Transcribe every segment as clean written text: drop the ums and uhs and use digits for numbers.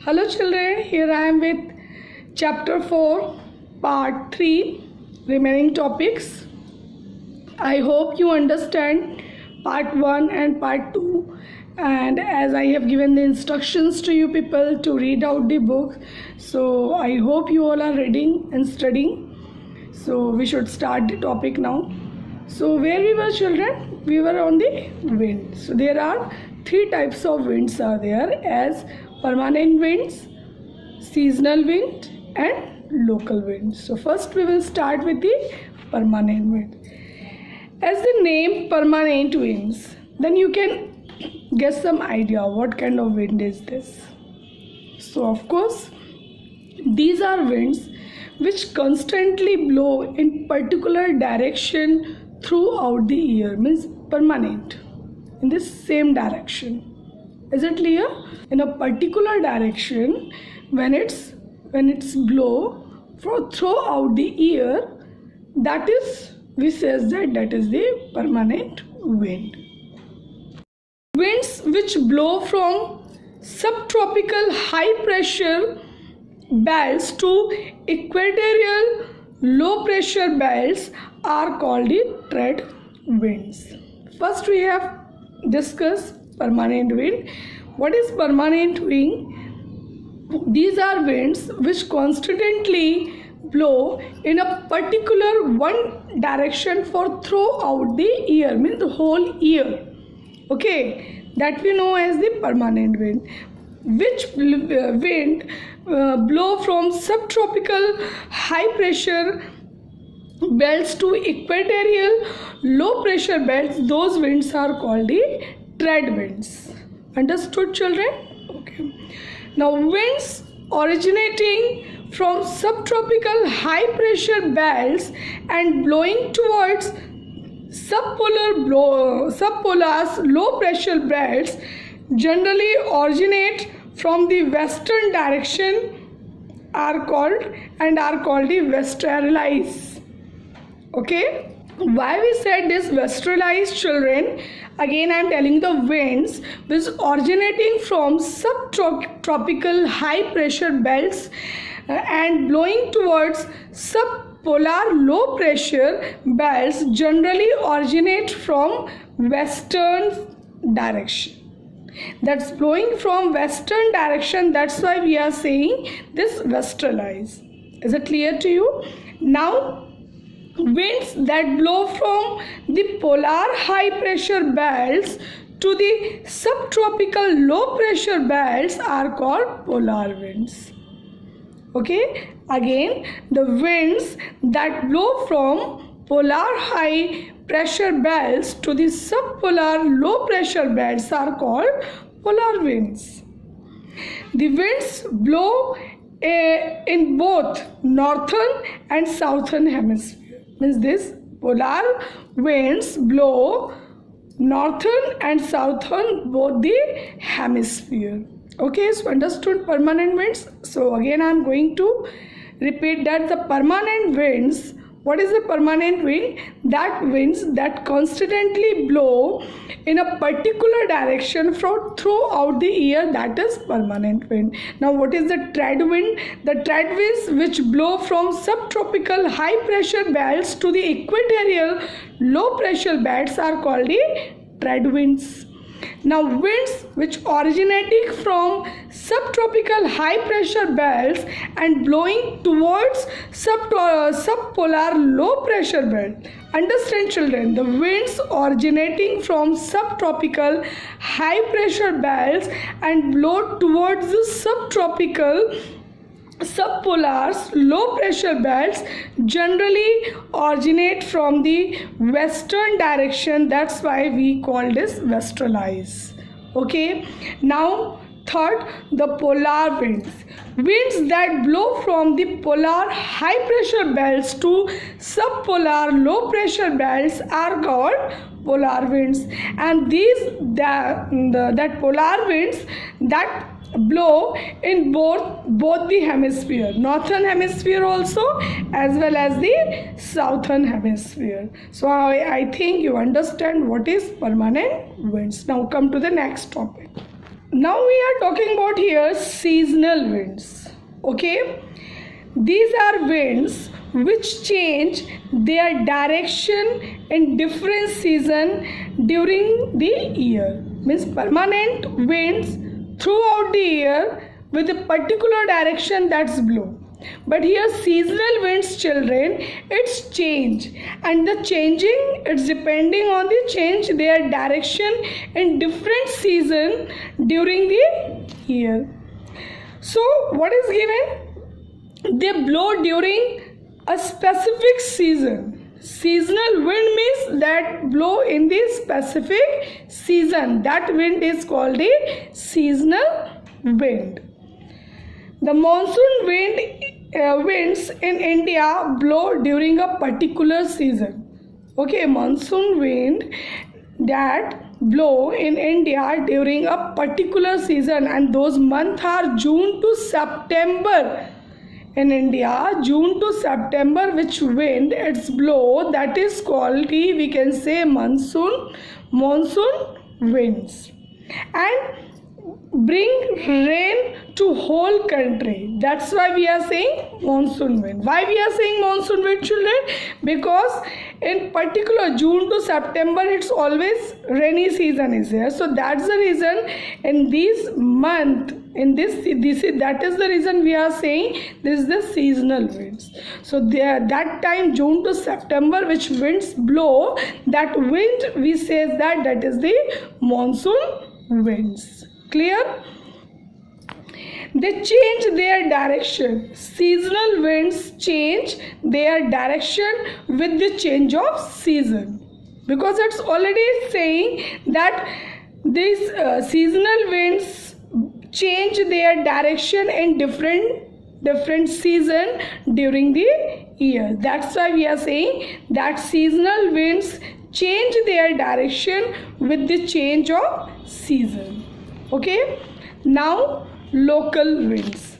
Hello children, here I am with chapter 4 part 3 remaining topics. I hope you understand part 1 and part 2, and as I have given the instructions to you people to read out the book, so I hope you all are reading and studying. So we should start the topic now. So where we were children? We were on the wind. So there are 3 types of winds are there as permanent winds, seasonal wind and local wind. So first we will start with the permanent wind. As the name permanent winds, then you can get some idea what kind of wind is this. So of course these are winds which constantly blow in particular direction throughout the year, means permanent, in this same direction. Is it clear? In a particular direction, when it's blow throughout the year, that is, we says that is the permanent wind. Winds which blow from subtropical high pressure belts to equatorial low pressure belts are called the trade winds. First we have discussed permanent wind. What is permanent wind? These are winds which constantly blow in a particular one direction for throughout the year, means the whole year. Okay, that we know as the permanent wind. Which wind blow from subtropical high pressure belts to equatorial low pressure belts, those winds are called the trade winds. Understood children? Okay. Now winds originating from subtropical high pressure belts and blowing towards subpolar low pressure belts generally originate from the western direction are called the westerlies. Okay, why we said this westerlies children? Again I am telling the winds which originating from subtropical high pressure belts and blowing towards subpolar low pressure belts generally originate from western direction. That's blowing from western direction, that's why we are saying this westerlies. Is it clear to you? Now winds that blow from the polar high pressure belts to the subtropical low pressure belts are called polar winds. Okay, again the winds that blow from polar high pressure belts to the subpolar low pressure belts are called polar winds. The winds blow in both northern and southern hemisphere. Means this polar winds blow northern and southern both the hemisphere. Okay, so understood permanent winds. So again I am going to repeat that the permanent winds. What is the permanent wind? That winds that constantly blow in a particular direction throughout the year, that is permanent wind. Now what is the trade wind? The trade winds which blow from subtropical high pressure belts to the equatorial low pressure belts are called the trade winds. Now winds which originating from subtropical high pressure belts and blowing towards subpolar low pressure belt. Understand children, the winds originating from subtropical high pressure belts and blow towards the subtropical subpolars low pressure belts generally originate from the western direction, that's why we call this westerlies. Okay, now third, the polar winds. Winds that blow from the polar high pressure belts to subpolar low pressure belts are called polar winds, and that polar winds that blow in both the hemisphere, northern hemisphere also as well as the southern hemisphere. So I think you understand what is permanent winds. Now come to the next topic. Now we are talking about here seasonal winds. Okay, these are winds which change their direction in different season during the year. Means permanent winds throughout the year with a particular direction that's blow. But here seasonal winds, children, it's change, and the changing, it's depending on the change their direction in different season during the year. So what is given? They blow during a specific season. Seasonal wind means that blow in the specific season. That wind is called the seasonal wind. The monsoon winds in India blow during a particular season. Okay, monsoon wind that blow in India during a particular season, and those months are June to September. In India, June to September, which wind it's blow, that is called the, we can say, monsoon winds, and bring rain to whole country. That's why we are saying monsoon wind. Why we are saying monsoon wind, children? Because in particular June to September, it's always rainy season is there. So that's the reason in this month, that is the reason we are saying this is the seasonal winds. So there, that time June to September, which winds blow, that wind we say that is the monsoon winds. Clear? They change their direction. Seasonal winds change their direction with the change of season, because it's already saying that these seasonal winds change their direction in different season during the year. That's why we are saying that seasonal winds change their direction with the change of season. Okay, now local winds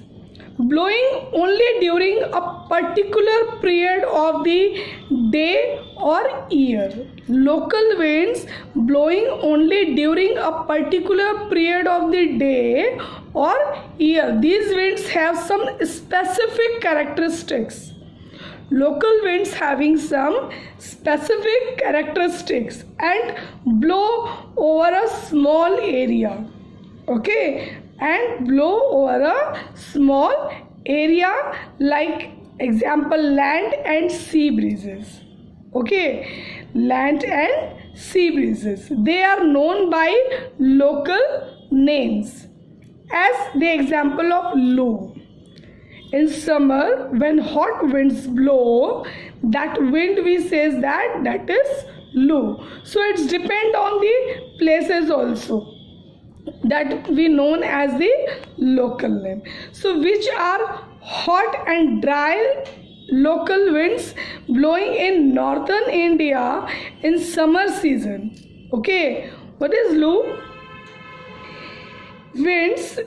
blowing only during a particular period of the day or year. Local winds blowing only during a particular period of the day or year. These winds have some specific characteristics. Local winds having some specific characteristics and blow over a small area. Okay, and blow over a small area, like example land and sea breezes. Okay, land and sea breezes, they are known by local names, as the example of Loo. In summer, when hot winds blow, that wind we says that is Loo. So it's depend on the places also, that we known as the local name. So which are hot and dry local winds blowing in northern India in summer season. Okay, what is Loo? Winds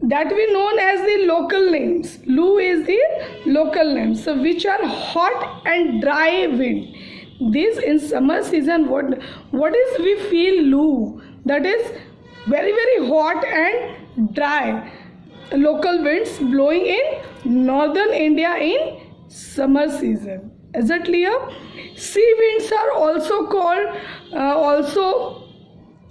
that we known as the local names. Loo is the local name. So which are hot and dry wind. This in summer season, what is we feel Loo? That is very hot and dry local winds blowing in northern India in summer season. Is it clear? Sea winds are also called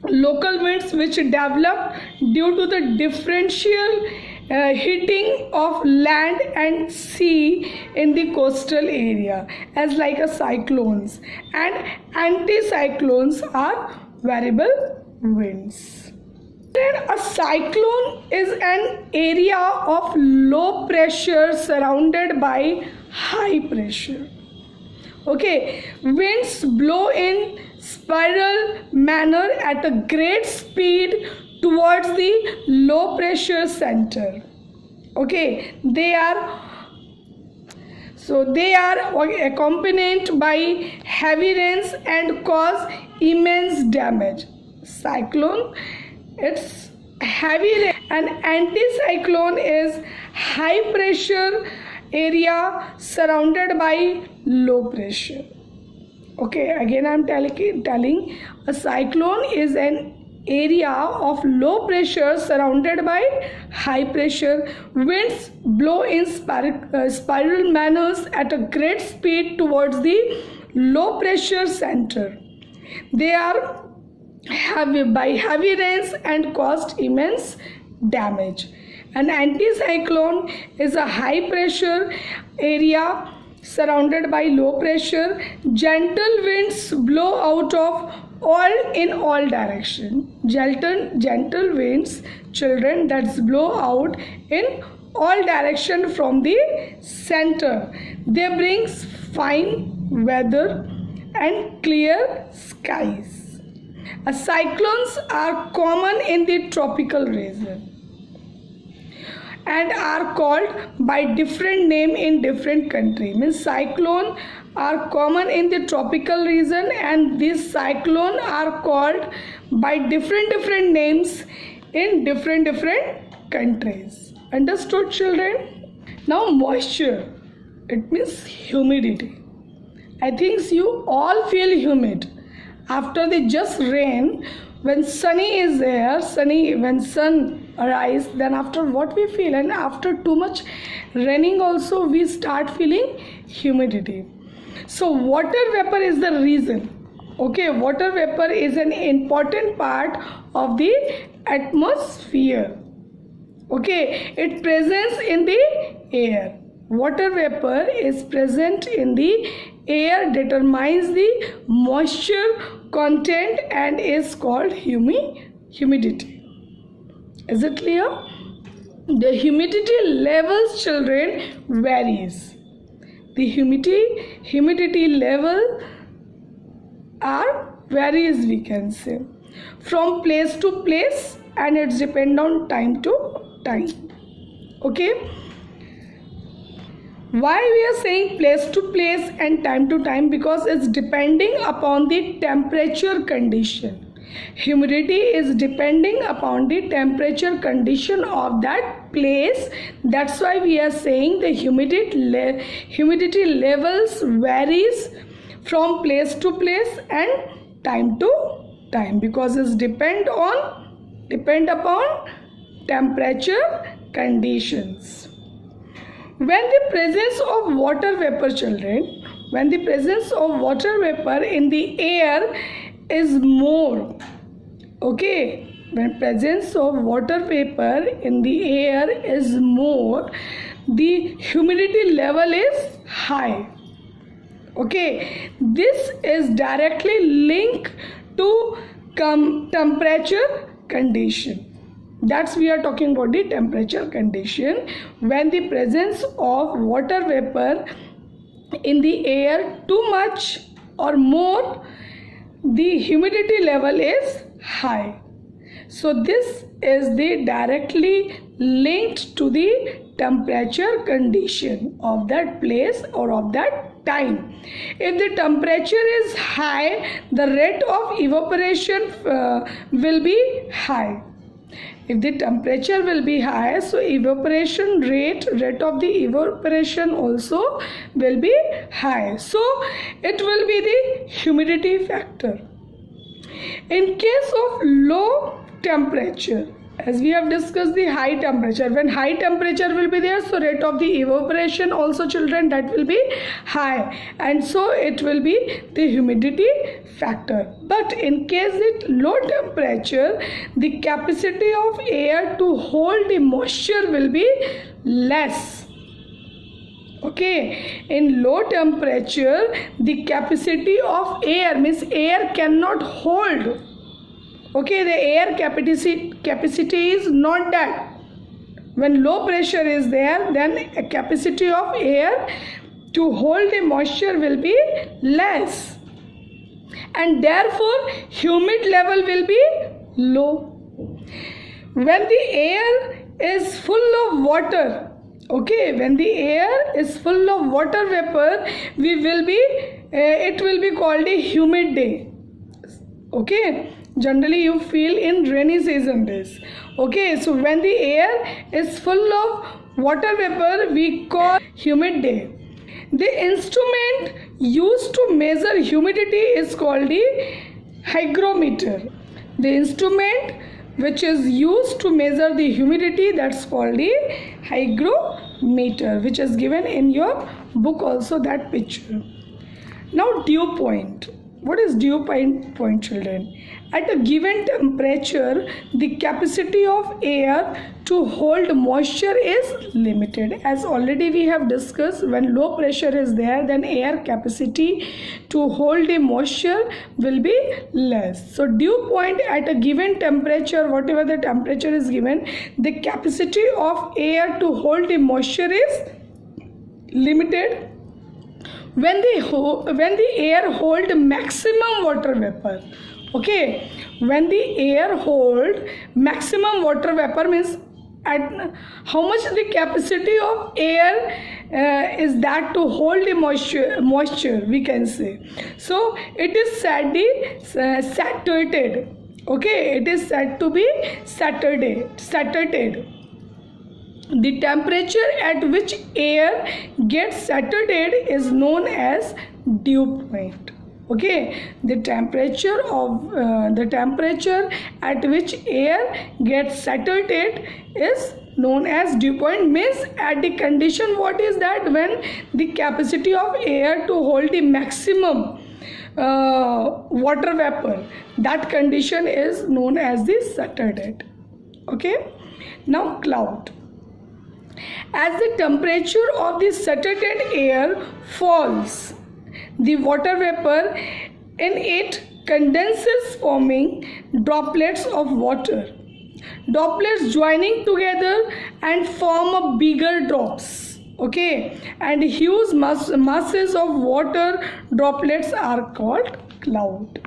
local winds, which develop due to the differential hitting of land and sea in the coastal area, as like a cyclones, and anticyclones are variable winds. A cyclone is an area of low pressure surrounded by high pressure. Okay, winds blow in spiral manner at a great speed towards the low pressure center. Okay, they are accompanied by heavy rains and cause immense damage. Cyclone, it's heavy rain, and anticyclone is high pressure area surrounded by low pressure. Okay, again I am telling a cyclone is an area of low pressure surrounded by high pressure. Winds blow in spiral manners at a great speed towards the low pressure center. They are heavy rains and caused immense damage. An anticyclone is a high pressure area surrounded by low pressure. Gentle winds blow out of in all direction. Gentle winds, children, that blow out in all direction from the center. They bring fine weather and clear skies. Cyclones are common in the tropical region and are called by different name in different country. Means cyclone are common in the tropical region and these cyclone are called by different names in different countries. Understood, children? Now moisture, it means humidity. I think you all feel humid after the just rain. When sunny is there, when sun arise, then after what we feel, and after too much raining also we start feeling humidity. So water vapor is the reason. Okay, water vapor is an important part of the atmosphere. Okay, it presents in the air. Water vapor is present in the air, determines the moisture content and is called humidity. Is it clear? The humidity levels, children, varies. The humidity level are varies, we can say, from place to place, and it's depend on time to time. Okay, why we are saying place to place and time to time? Because it's depending upon the temperature condition. Humidity is depending upon the temperature condition of that place. That's why we are saying the humidity levels varies from place to place and time to time, because it's depend upon temperature conditions. When the presence of water vapor, children, when the presence of water vapor in the air is more, okay, when presence of water vapor in the air is more, the humidity level is high. Okay, this is directly linked to temperature condition. That's we are talking about the temperature condition. When the presence of water vapor in the air too much or more, the humidity level is high. So this is the directly linked to the temperature condition of that place or of that time. If the temperature is high, the rate of evaporation will be high. If the temperature will be high, so evaporation rate of the evaporation also will be high. So it will be the humidity factor. In case of low temperature, as we have discussed the high temperature, when high temperature will be there, so rate of the evaporation also, children, that will be high, and so it will be the humidity factor. But in case it low temperature, the capacity of air to hold the moisture will be less. Okay, in low temperature, the capacity of air, means air cannot hold. Okay, the air capacity is not that. When low pressure is there, then a capacity of air to hold the moisture will be less, and therefore humid level will be low. When the air is full of water, okay, when the air is full of water vapor, it will be called a humid day. Okay, generally you feel in rainy season days. Okay, so when the air is full of water vapor, we call humid day. The instrument used to measure humidity is called the hygrometer. The instrument which is used to measure the humidity, that's called the hygrometer, which is given in your book also, that picture. Now dew point. What is dew point, children? At a given temperature, the capacity of air to hold moisture is limited. As already we have discussed, when low pressure is there, then air capacity to hold the moisture will be less. So dew point at a given temperature, whatever the temperature is given, the capacity of air to hold the moisture is limited. When the air hold maximum water vapor, okay, when the air hold maximum water vapor means at how much the capacity of air is that to hold the moisture we can say. So it is said saturated, okay, it is said to be saturated. The temperature at which air gets saturated is known as dew point. Okay, the temperature at which air gets saturated is known as dew point. Means at the condition, what is that? When the capacity of air to hold the maximum water vapor, that condition is known as the saturated. Okay, now cloud. As the temperature of the saturated air falls, the water vapor in it condenses, forming droplets of water. Droplets joining together and form a bigger drops. Okay, and huge masses of water droplets are called cloud.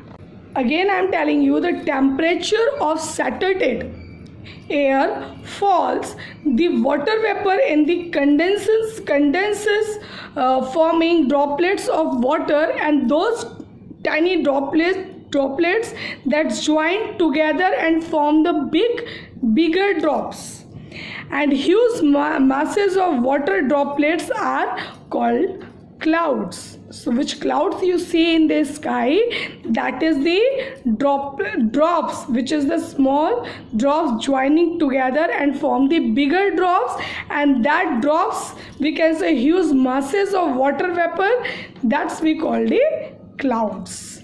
Again, I am telling you, the temperature of saturated air falls, the water vapor in the condenses forming droplets of water, and those tiny droplets that join together and form the bigger drops, and huge masses of water droplets are called clouds. So which clouds you see in the sky, that is the drops, which is the small drops joining together and form the bigger drops, and that drops we can say huge masses of water vapor, that's we call the clouds.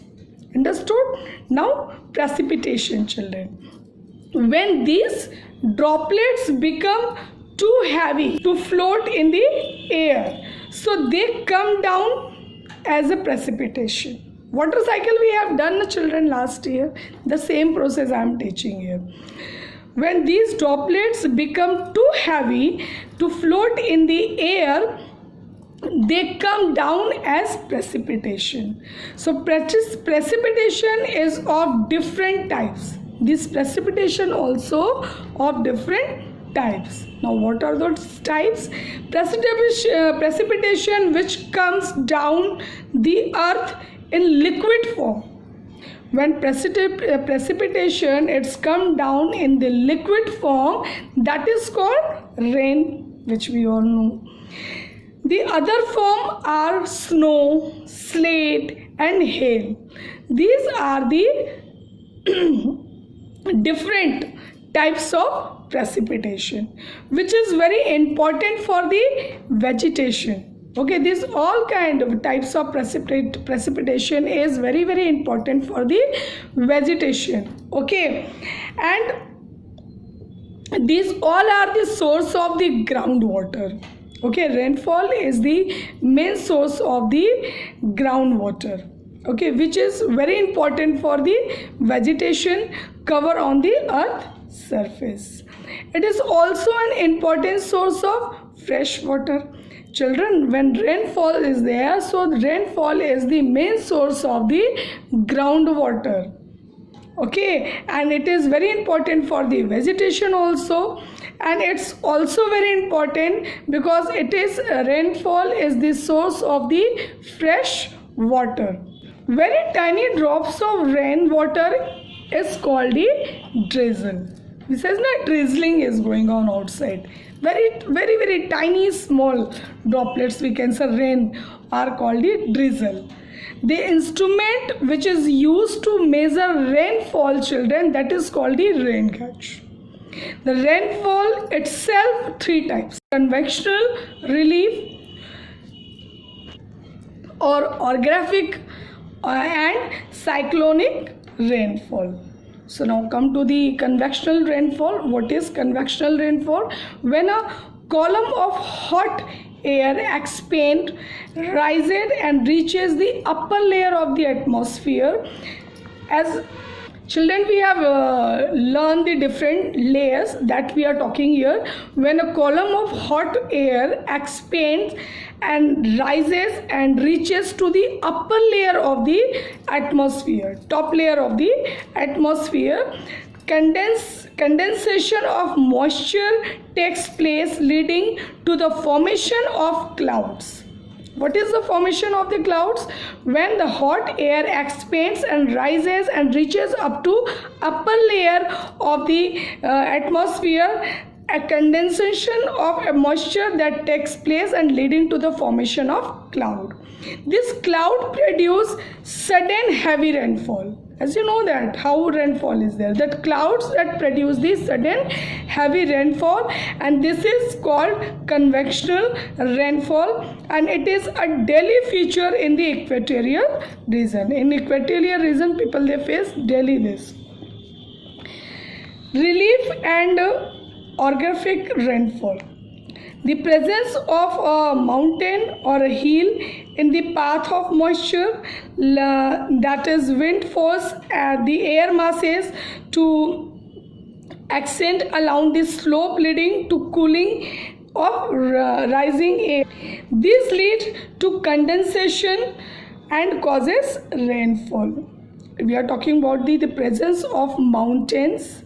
Understood? Now precipitation, children. When these droplets become too heavy to float in the air, so they come down as a precipitation. Water cycle we have done, children, last year. The same process I am teaching here. When these droplets become too heavy to float in the air, they come down as precipitation. So precipitation is of different types. This precipitation also of different types. Now what are those types? Precipitation which comes down the earth in liquid form. When precipitation it's come down in the liquid form, that is called rain, which we all know. The other form are snow, slate and hail. These are the different types of precipitation, which is very important for the vegetation. Okay, this all kind of types of precipitation is very, very important for the vegetation. Okay, and these all are the source of the groundwater. Okay, rainfall is the main source of the groundwater. Okay, which is very important for the vegetation cover on the earth surface. It is also an important source of fresh water. Children, when rainfall is there, so rainfall is the main source of the groundwater. Okay, and it is very important for the vegetation also, and it's also very important because it is rainfall is the source of the fresh water. Very tiny drops of rainwater is called the drizzle. He says that drizzling is going on outside. Very tiny small droplets we can say rain are called the drizzle. The instrument which is used to measure rainfall, children, that is called the rain gauge. The rainfall itself, three types: convectional, relief, or orographic, and cyclonic rainfall. So now come to the convectional rainfall. What is convectional rainfall? When a column of hot air expands, rises and reaches the upper layer of the atmosphere. As children, we have learned the different layers that we are talking here. When a column of hot air expands and rises and reaches to the upper layer of the atmosphere, top layer of the atmosphere, condensation of moisture takes place, leading to the formation of clouds. What is the formation of the clouds? When the hot air expands and rises and reaches up to upper layer of the atmosphere, a condensation of moisture that takes place and leading to the formation of cloud. This cloud produces sudden heavy rainfall. As you know that how rainfall is there, that clouds that produce this sudden heavy rainfall, and this is called convectional rainfall, and it is a daily feature in the equatorial region. In equatorial region, people they face daily this. Relief and orographic rainfall. The presence of a mountain or a hill in the path of moisture, that is wind force the air masses to extend along the slope, leading to cooling of rising air. This leads to condensation and causes rainfall. We are talking about the presence of mountains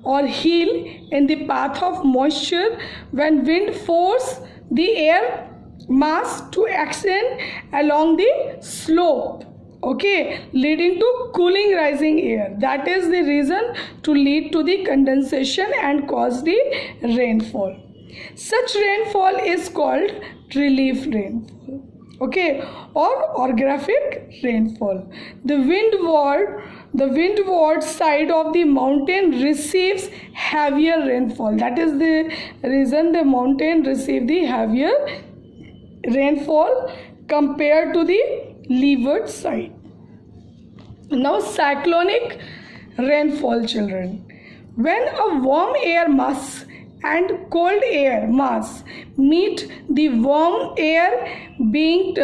or hill in the path of moisture. When wind force the air mass to extend along the slope, okay, leading to cooling rising air. That is the reason to lead to the condensation and cause the rainfall. Such rainfall is called relief rainfall, okay, or orographic rainfall. The windward side of the mountain receives heavier rainfall. That is the reason the mountain receive the heavier rainfall compared to the leeward side. Now cyclonic rainfall, children. When a warm air mass and cold air mass meet, the warm air being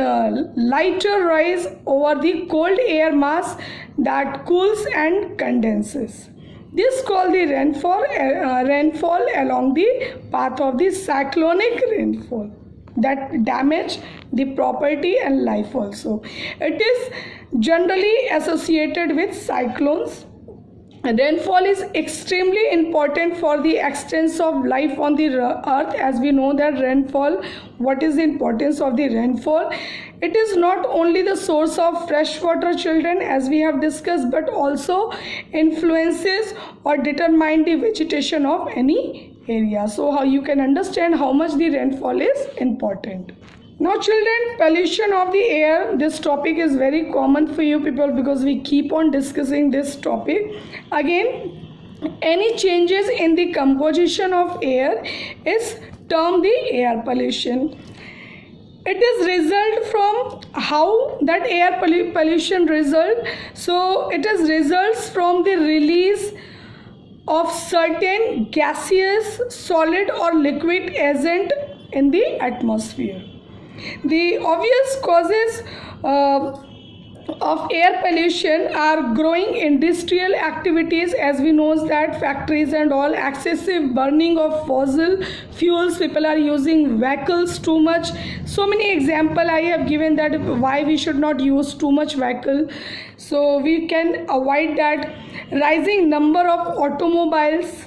lighter rise over the cold air mass that cools and condenses. This is called the rainfall along the path of the cyclonic rainfall that damage the property and life also. It is generally associated with cyclones. Rainfall is extremely important for the extent of life on the earth. As we know that rainfall, what is the importance of the rainfall? It is not only the source of fresh water, children, as we have discussed, but also influences or determine the vegetation of any area. So how you can understand how much the rainfall is important. Now children, pollution of the air, this topic is very common for you people because we keep on discussing this topic. Again, any changes in the composition of air is termed the air pollution. It is result from how that air pollution result. So it is results from the release of certain gaseous, solid or liquid agent in the atmosphere. The obvious causes of air pollution are growing industrial activities, as we know that factories and all, excessive burning of fossil fuels, people are using vehicles too much. So many examples I have given that why we should not use too much vehicle, so we can avoid that. Rising number of automobiles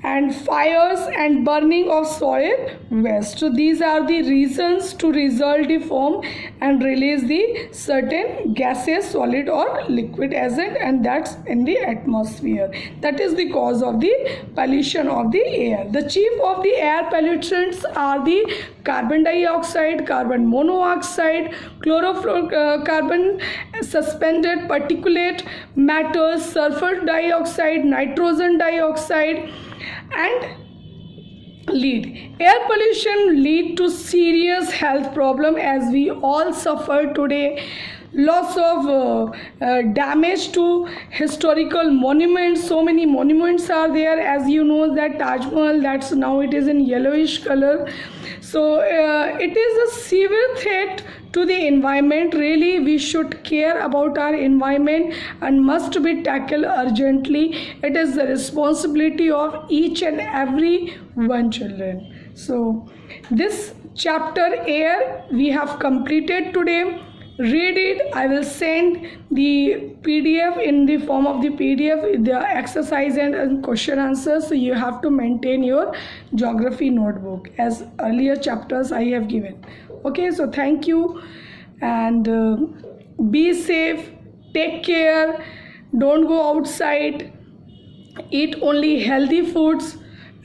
and fires and burning of soil waste. So these are the reasons to result the foam and release the certain gaseous, solid or liquid agent, and that's in the atmosphere. That is the cause of the pollution of the air. The chief of the air pollutants are the carbon dioxide, carbon monoxide, chlorofluorocarbon, suspended particulate matters, sulfur dioxide, nitrogen dioxide, and lead. Air pollution lead to serious health problem, as we all suffer today. Lots of damage to historical monuments. So many monuments are there, as you know that Taj Mahal, that's now it is in yellowish color. So it is a severe threat to the environment. Really, we should care about our environment and must be tackled urgently. It is the responsibility of each and every one children. So this chapter air we have completed today. Read it. I will send the PDF in the form of the PDF with the exercise and question answers. So you have to maintain your geography notebook as earlier chapters I have given. Okay, so thank you, and be safe, take care, don't go outside, eat only healthy foods,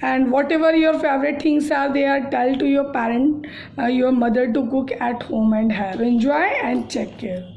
and whatever your favorite things are there, tell to your parent, your mother to cook at home, and have enjoy and take care.